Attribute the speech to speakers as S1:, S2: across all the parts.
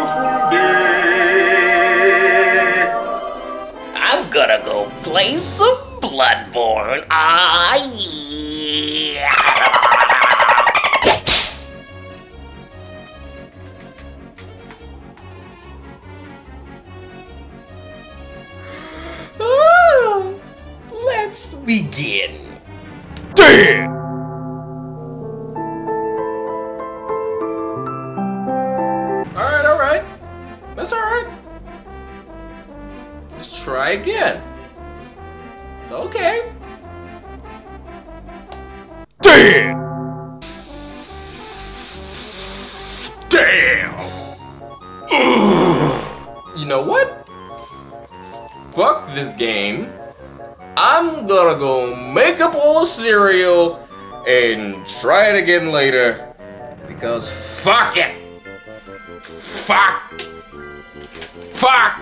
S1: beautiful day.
S2: I'm gonna go play some Bloodborne. Let's begin.
S1: Damn!
S3: Alright. That's alright. Let's try again. It's okay.
S1: Damn! Damn!
S3: You know what? Fuck this game. I'm gonna go make a bowl of cereal and try it again later. Because fuck it! Fuck! Fuck!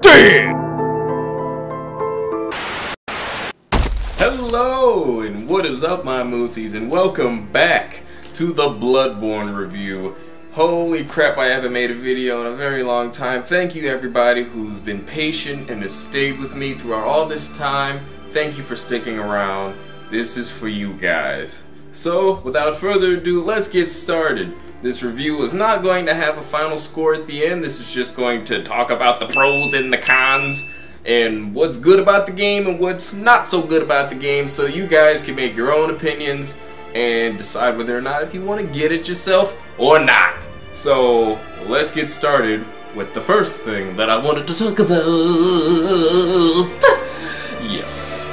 S1: Damn!
S3: Hello, and what is up, my moosies, and welcome back to the Bloodborne review. Holy crap, I haven't made a video in a very long time. Thank you everybody who's been patient and has stayed with me throughout all this time. Thank you for sticking around. This is for you guys. So, without further ado, let's get started. This review is not going to have a final score at the end. This is just going to talk about the pros and the cons and what's good about the game and what's not so good about the game, so you guys can make your own opinions and decide whether or not if you want to get it yourself or not. So let's get started with the first thing that I wanted to talk about. Yes.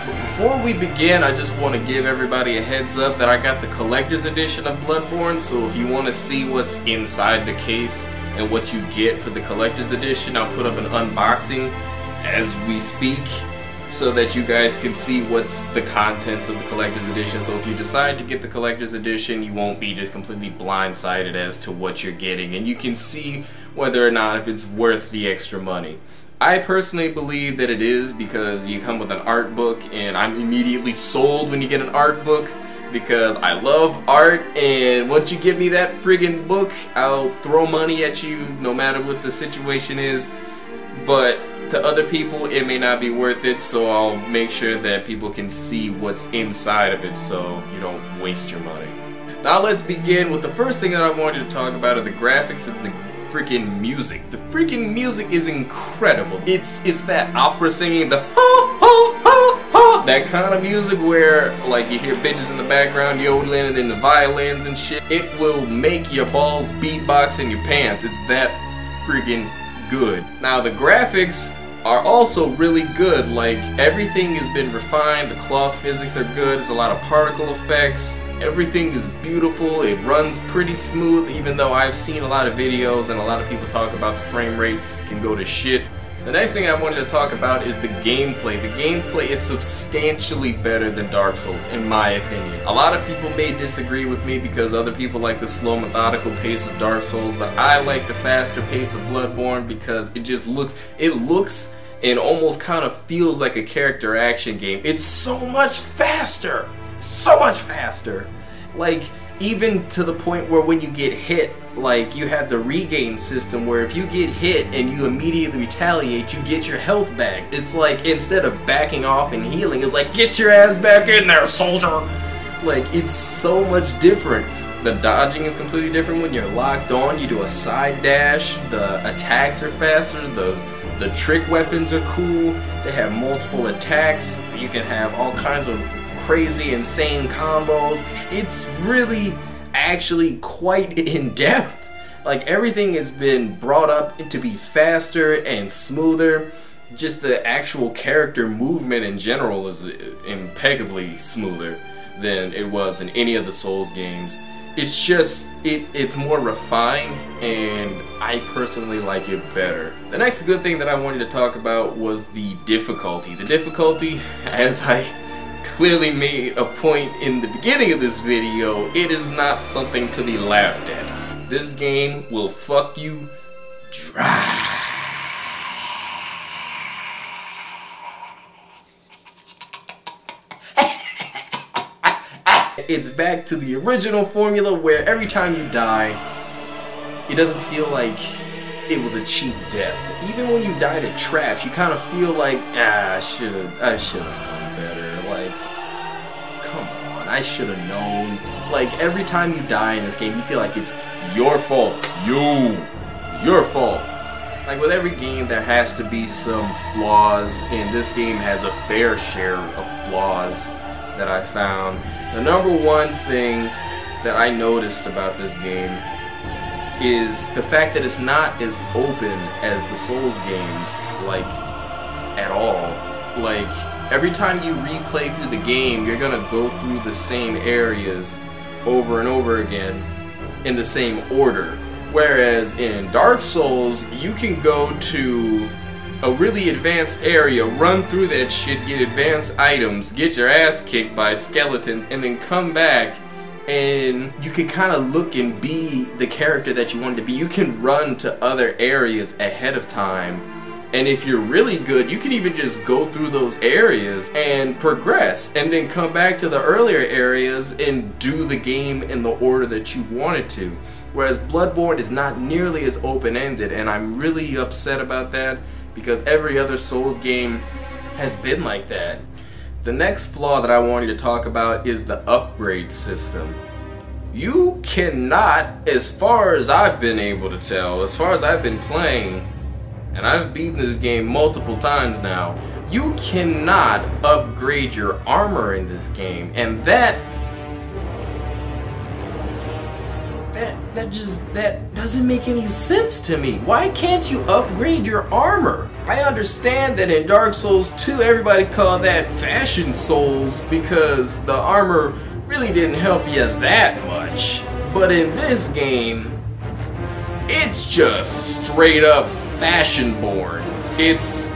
S3: But before we begin, I just want to give everybody a heads up that I got the collector's edition of Bloodborne, so if you want to see what's inside the case and what you get for the collector's edition, I'll put up an unboxing as we speak so that you guys can see what's the contents of the collector's edition. So if you decide to get the collector's edition, you won't be just completely blindsided as to what you're getting, and you can see whether or not if it's worth the extra money. I personally believe that it is, because you come with an art book, and I'm immediately sold when you get an art book, because I love art, and once you give me that friggin' book, I'll throw money at you no matter what the situation is. But to other people, it may not be worth it, so I'll make sure that people can see what's inside of it so you don't waste your money. Now let's begin with the first thing that I wanted to talk about are the graphics and the freaking music. The freaking music is incredible. It's that opera singing, the that kind of music where like you hear bitches in the background yodeling and then the violins and shit. It will make your balls beatbox in your pants. It's that freaking good. Now the graphics are also really good. Like, everything has been refined, the cloth physics are good, there's a lot of particle effects, everything is beautiful, it runs pretty smooth, even though I've seen a lot of videos and a lot of people talk about the frame rate can go to shit. The next thing I wanted to talk about is the gameplay. The gameplay is substantially better than Dark Souls, in my opinion. A lot of people may disagree with me because other people like the slow, methodical pace of Dark Souls, but I like the faster pace of Bloodborne because it just looks and almost kind of feels like a character action game. It's so much faster! So much faster! Like, even to the point where when you get hit, like, you have the regain system where if you get hit and you immediately retaliate, you get your health back. It's like, instead of backing off and healing, it's like, get your ass back in there, soldier! Like, it's so much different. The dodging is completely different when you're locked on. You do a side dash, the attacks are faster, the trick weapons are cool, they have multiple attacks, you can have all kinds of crazy, insane combos. It's really actually quite in-depth. Like, everything has been brought up to be faster and smoother. Just the actual character movement in general is impeccably smoother than it was in any of the Souls games. It's just, it's more refined, and I personally like it better. The next good thing that I wanted to talk about was the difficulty. The difficulty, as I clearly made a point in the beginning of this video, it is not something to be laughed at. This game will fuck you dry. it's back to the original formula where every time you die, it doesn't feel like it was a cheap death. Even when you die to traps, you kind of feel like, I should have known better. Like, come on, I should have known. Like, every time you die in this game, you feel like it's your fault. Your fault. Like, with every game, there has to be some flaws, and this game has a fair share of flaws that I found. The number one thing that I noticed about this game is the fact that it's not as open as the Souls games, like, at all. Like, every time you replay through the game, you're gonna go through the same areas over and over again in the same order. Whereas in Dark Souls, you can go to a really advanced area, run through that shit, get advanced items, get your ass kicked by skeletons, and then come back and you can kind of look and be the character that you want to be. You can run to other areas ahead of time, and if you're really good, you can even just go through those areas and progress, and then come back to the earlier areas and do the game in the order that you wanted to. Whereas Bloodborne is not nearly as open-ended, and I'm really upset about that because every other Souls game has been like that. The next flaw that I wanted to talk about is the upgrade system. You cannot, as far as I've been able to tell, as far as I've been playing, and I've beaten this game multiple times now, you cannot upgrade your armor in this game, and that doesn't make any sense to me. Why can't you upgrade your armor? I understand that in Dark Souls 2 everybody called that Fashion Souls because the armor really didn't help you that much. But in this game, it's just straight up Fashionborn. It's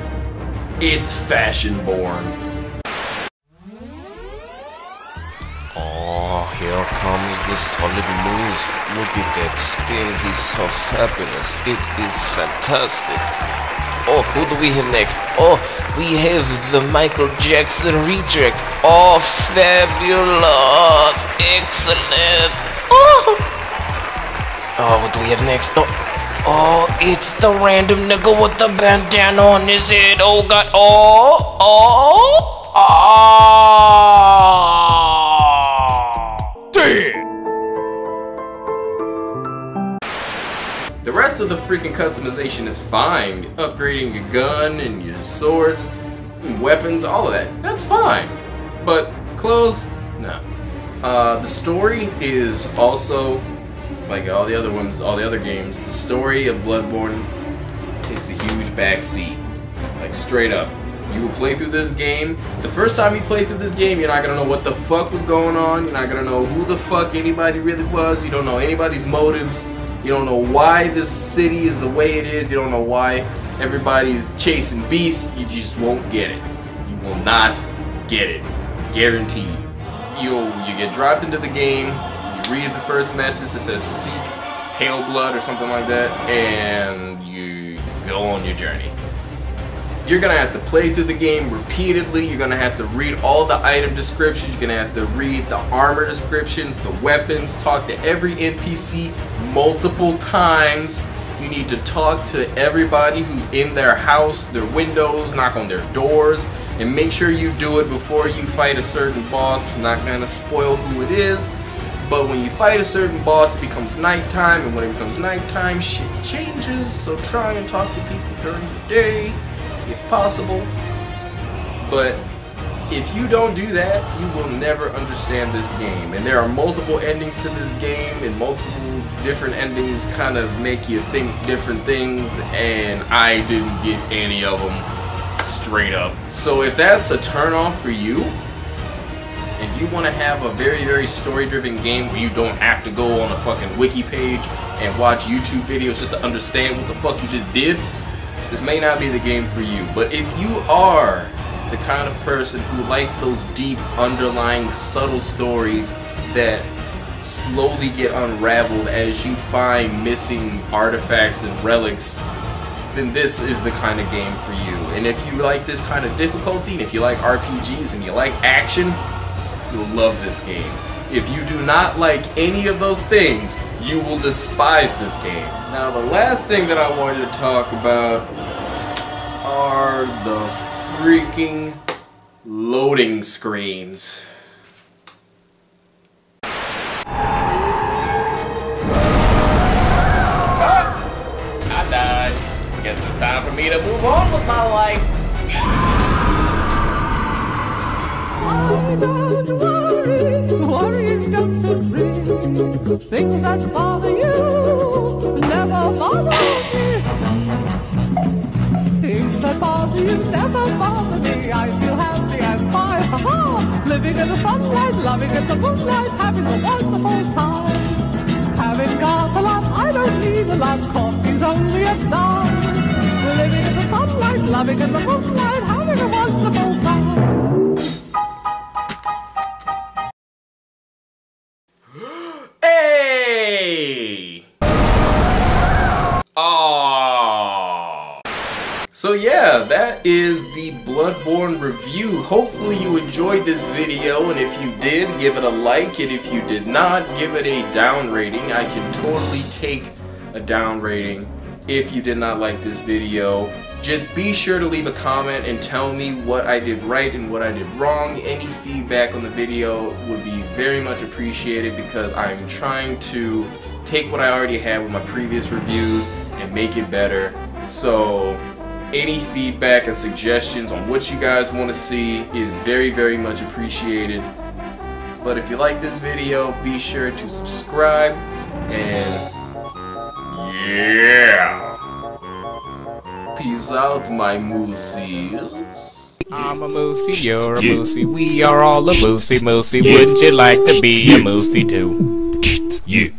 S3: Fashionborn.
S4: Oh, here comes the solid moose. Look at that spin, he's so fabulous. It is fantastic. Oh, who do we have next? Oh, we have the Michael Jackson reject. Oh, fabulous. Excellent. Oh, what do we have next? Oh, it's the random nigga with the bandana on his head. Oh, God.
S3: The rest of the freaking customization is fine. Upgrading your gun and your swords, and weapons, all of that. That's fine. But clothes, no. The story is also, like all the other ones, all the other games, the story of Bloodborne takes a huge backseat. Like straight up. You will play through this game. The first time you play through this game, you're not gonna know what the fuck was going on. You're not gonna know who the fuck anybody really was. You don't know anybody's motives. You don't know why this city is the way it is. You don't know why everybody's chasing beasts. You just won't get it. You will not get it. Guaranteed. You get dropped into the game. You read the first message that says seek pale blood or something like that, and you go on your journey. You're gonna have to play through the game repeatedly. You're gonna have to read all the item descriptions. You're gonna have to read the armor descriptions, the weapons, talk to every NPC multiple times. You need to talk to everybody who's in their house, their windows, knock on their doors, and make sure you do it before you fight a certain boss. I'm not gonna spoil who it is, but when you fight a certain boss, it becomes nighttime, and when it becomes nighttime, shit changes. So try and talk to people during the day, if possible. But if you don't do that, you will never understand this game. And there are multiple endings to this game, and multiple different endings kind of make you think different things, and I didn't get any of them straight up. So if that's a turn-off for you, and you want to have a very, very story-driven game where you don't have to go on a fucking wiki page and watch YouTube videos just to understand what the fuck you just did, this may not be the game for you. But if you are the kind of person who likes those deep, underlying, subtle stories that slowly get unraveled as you find missing artifacts and relics, then this is the kind of game for you. And if you like this kind of difficulty, and if you like RPGs and you like action, you'll love this game. If you do not like any of those things, you will despise this game. Now, the last thing that I wanted to talk about are the freaking loading screens.
S2: I died. Guess it's time for me to move on with my life.
S5: Don't worry, is just a dream. Things that bother you never bother me. Things that bother you never bother me. I feel happy and fine. Ha-ha! Living in the sunlight, loving in the moonlight, having a wonderful time. Having got a lot, I don't need a lot. Coffee's only a dime. Living in the sunlight, loving in the moonlight, having a wonderful time.
S3: Hey! Aww. So yeah, that is the Bloodborne review. Hopefully you enjoyed this video, and if you did, give it a like, and if you did not, give it a down rating. I can totally take a down rating if you did not like this video. Just be sure to leave a comment and tell me what I did right and what I did wrong. Any feedback on the video would be very much appreciated, because I'm trying to take what I already had with my previous reviews and make it better. So any feedback and suggestions on what you guys want to see is very, very much appreciated. But if you like this video, be sure to subscribe, and yeah! Peace out, my moosies.
S6: I'm a moosey, you're a moosey, we are all a moosey. Wouldn't you like to be a moosey too?
S1: Yeah.